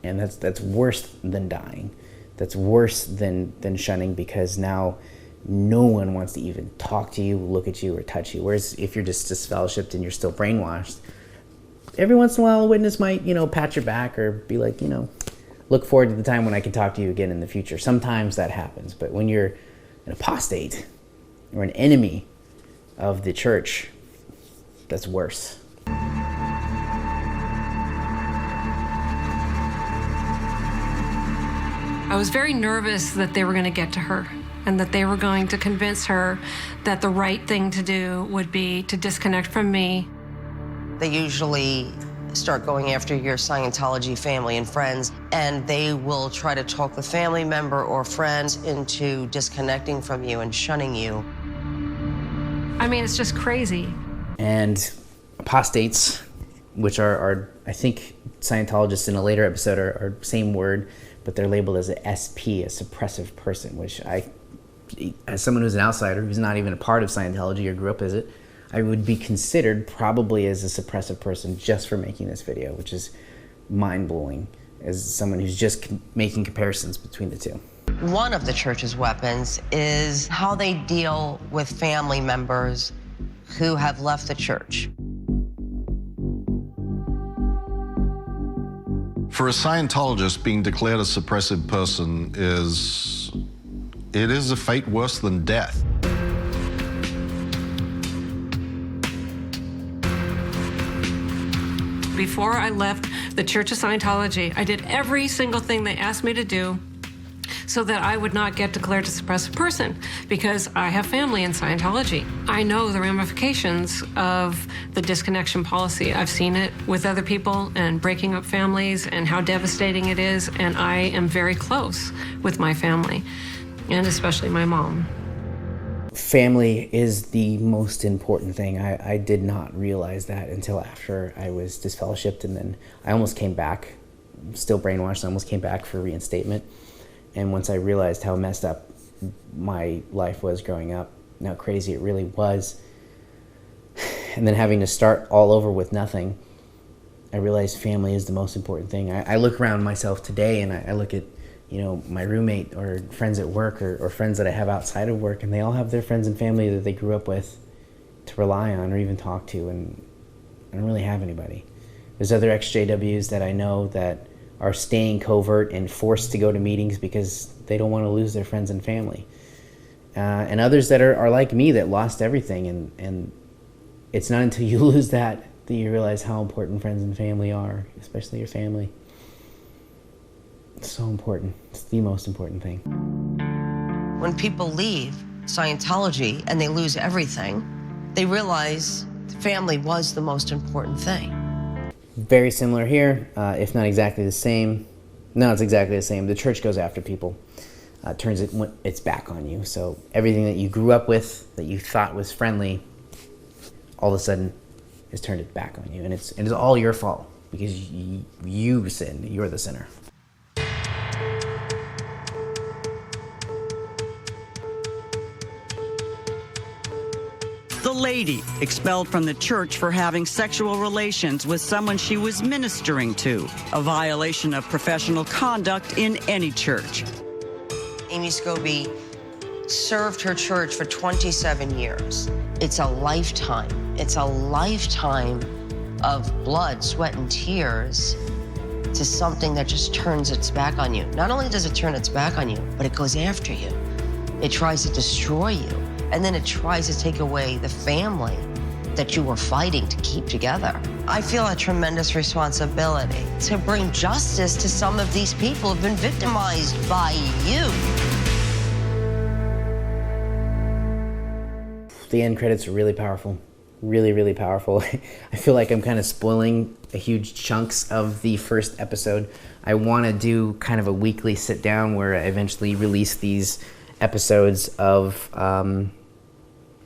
S1: and that's worse than dying. That's worse than shunning, because now no one wants to even talk to you, look at you, or touch you. Whereas if you're just disfellowshipped and you're still brainwashed, every once in a while a witness might, pat your back or be like, look forward to the time when I can talk to you again in the future. Sometimes that happens, but when you're an apostate or an enemy of the church, that's worse.
S14: I was very nervous that they were going to get to her and that they were going to convince her that the right thing to do would be to disconnect from me.
S2: They usually start going after your Scientology family and friends, and they will try to talk the family member or friends into disconnecting from you and shunning you.
S14: I mean, it's just crazy.
S1: And apostates, which are I think Scientologists in a later episode are same word, but they're labeled as a SP, a suppressive person, which as someone who's an outsider, who's not even a part of Scientology or grew up as it, I would be considered probably as a suppressive person just for making this video, which is mind-blowing as someone who's just making comparisons between the two.
S2: One of the church's weapons is how they deal with family members who have left the church.
S11: For a Scientologist, being declared a suppressive person is a fate worse than death.
S14: Before I left the Church of Scientology, I did every single thing they asked me to do so that I would not get declared a suppressive person, because I have family in Scientology. I know the ramifications of the disconnection policy. I've seen it with other people and breaking up families and how devastating it is, and I am very close with my family, and especially my mom.
S1: Family is the most important thing. I did not realize that until after I was disfellowshipped, and then I almost came back, still brainwashed, I almost came back for reinstatement. And once I realized how messed up my life was growing up, and how crazy it really was, and then having to start all over with nothing, I realized family is the most important thing. I look around myself today and I look at, my roommate or friends at work or friends that I have outside of work, and they all have their friends and family that they grew up with to rely on or even talk to, and I don't really have anybody. There's other XJWs that I know that are staying covert and forced to go to meetings because they don't want to lose their friends and family. And others that are like me, that lost everything, and it's not until you lose that you realize how important friends and family are, especially your family. It's so important. It's the most important thing.
S2: When people leave Scientology and they lose everything, they realize family was the most important thing.
S1: very similar here, if not exactly the same. No, it's exactly the same. The church goes after people, turns its back on you. So everything that you grew up with, that you thought was friendly, all of a sudden has turned it back on you. And it's all your fault because you sinned. You're the sinner.
S21: The lady expelled from the church for having sexual relations with someone she was ministering to, a violation of professional conduct in any church.
S2: Amy Scobie served her church for 27 years. It's a lifetime. It's a lifetime of blood, sweat, and tears to something that just turns its back on you. Not only does it turn its back on you, but it goes after you. It tries to destroy you. And then it tries to take away the family that you were fighting to keep together. I feel a tremendous responsibility to bring justice to some of these people who've been victimized by you.
S1: The end credits are really powerful. Really, really powerful. I feel like I'm kind of spoiling a huge chunks of the first episode. I want to do kind of a weekly sit down where I eventually release these episodes of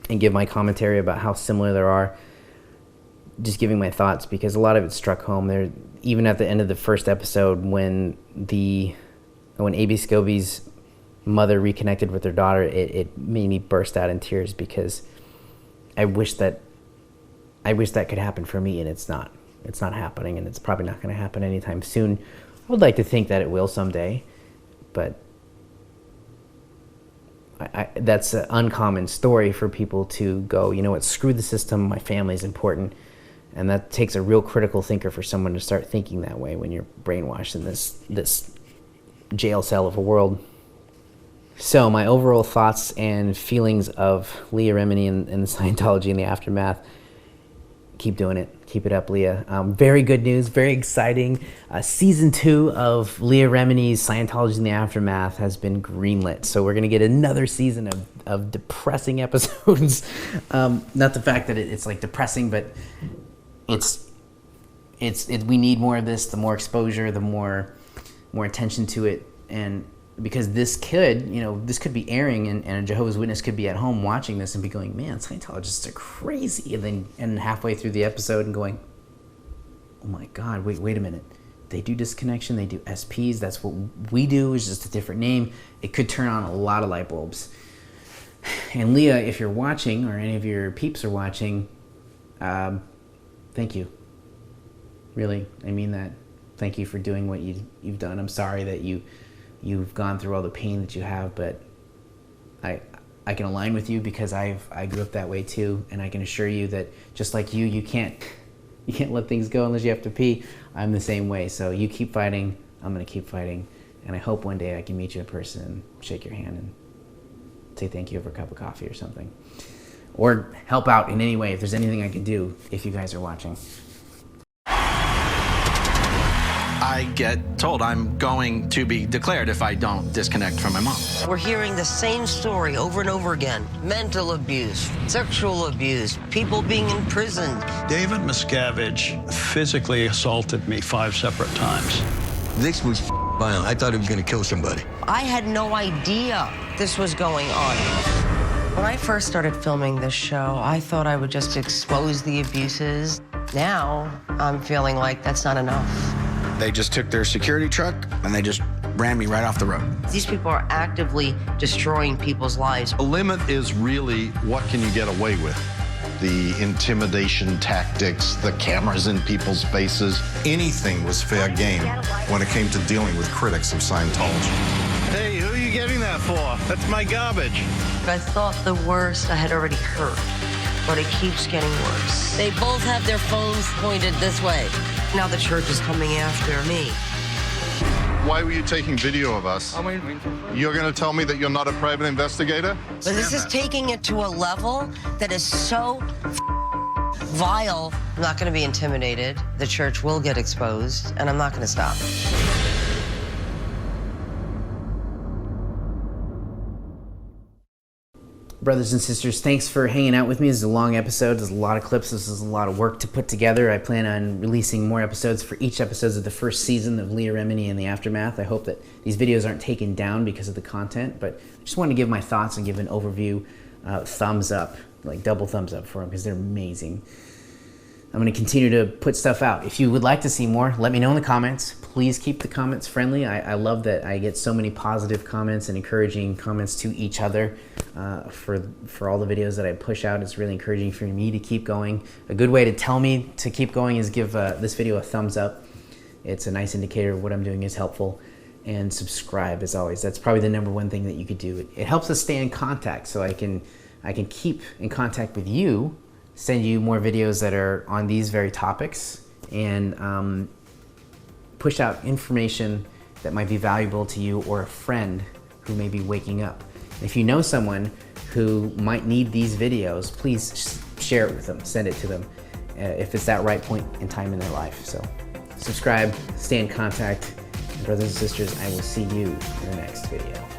S1: and give my commentary about how similar there are, just giving my thoughts, because a lot of it struck home. There, even at the end of the first episode, when Amy Scobie's mother reconnected with her daughter, it made me burst out in tears, because I wish that could happen for me, and it's not happening, and it's probably not going to happen anytime soon. I would like to think that it will someday, but that's an uncommon story for people to go, you know what, screw the system, my family is important. And that takes a real critical thinker for someone to start thinking that way when you're brainwashed in this jail cell of a world. So my overall thoughts and feelings of Leah Remini and the Scientology and the aftermath: keep doing it. Keep it up, Leah. Very good news, very exciting. Season 2 of Leah Remini's Scientology and the Aftermath has been greenlit. So we're going to get another season of depressing episodes. Not the fact that it's like depressing, but we need more of this. The more exposure, the more attention to it. And because this could be airing, and a Jehovah's Witness could be at home watching this and be going, man, Scientologists are crazy. And halfway through the episode and going, oh my God, wait a minute. They do disconnection, they do SPs, that's what we do, it's just a different name. It could turn on a lot of light bulbs. And Leah, if you're watching, or any of your peeps are watching, thank you. Really, I mean that. Thank you for doing what you've done. I'm sorry that you've gone through all the pain that you have, but I can align with you, because I grew up that way too, and I can assure you that just like you can't let things go unless you have to pee. I'm the same way. So you keep fighting, I'm gonna keep fighting, and I hope one day I can meet you in person and shake your hand and say thank you over a cup of coffee or something, or help out in any way if there's anything I can do if you guys are watching.
S8: I get told I'm going to be declared if I don't disconnect from my mom.
S2: We're hearing the same story over and over again. Mental abuse, sexual abuse, people being imprisoned.
S22: David Miscavige physically assaulted me 5 separate times.
S9: This was violent. I thought he was going to kill somebody.
S2: I had no idea this was going on. When I first started filming this show, I thought I would just expose the abuses. Now, I'm feeling like that's not enough.
S8: They just took their security truck and they just ran me right off the road.
S2: These people are actively destroying people's lives.
S11: The limit is really, what can you get away with? The intimidation tactics, the cameras in people's faces, anything was fair game when it came to dealing with critics of Scientology.
S22: Hey, who are you getting that for? That's my garbage.
S2: I thought the worst I had already heard, but it keeps getting worse. They both have their phones pointed this way. Now the church is coming after me.
S11: Why were you taking video of us? You're going to tell me that you're not a private investigator?
S2: But this is taking it to a level that is so vile. I'm not going to be intimidated. The church will get exposed, and I'm not going to stop.
S1: brothers and sisters, thanks for hanging out with me. This is a long episode. There's a lot of clips. This is a lot of work to put together. I plan on releasing more episodes for each episode of the first season of Leah Remini and the Aftermath. I hope that these videos aren't taken down because of the content, but I just wanted to give my thoughts and give an overview. Thumbs up, like double thumbs up for them because they're amazing. I'm going to continue to put stuff out. If you would like to see more, let me know in the comments. Please keep the comments friendly. I love that I get so many positive comments and encouraging comments to each other for all the videos that I push out. It's really encouraging for me to keep going. A good way to tell me to keep going is give this video a thumbs up. It's a nice indicator of what I'm doing is helpful. And subscribe, as always. That's probably the #1 thing that you could do. It helps us stay in contact, so I can keep in contact with you, send you more videos that are on these very topics, and push out information that might be valuable to you or a friend who may be waking up. If you know someone who might need these videos, please share it with them, send it to them, if it's that right point in time in their life. So subscribe, stay in contact. Brothers and sisters, I will see you in the next video.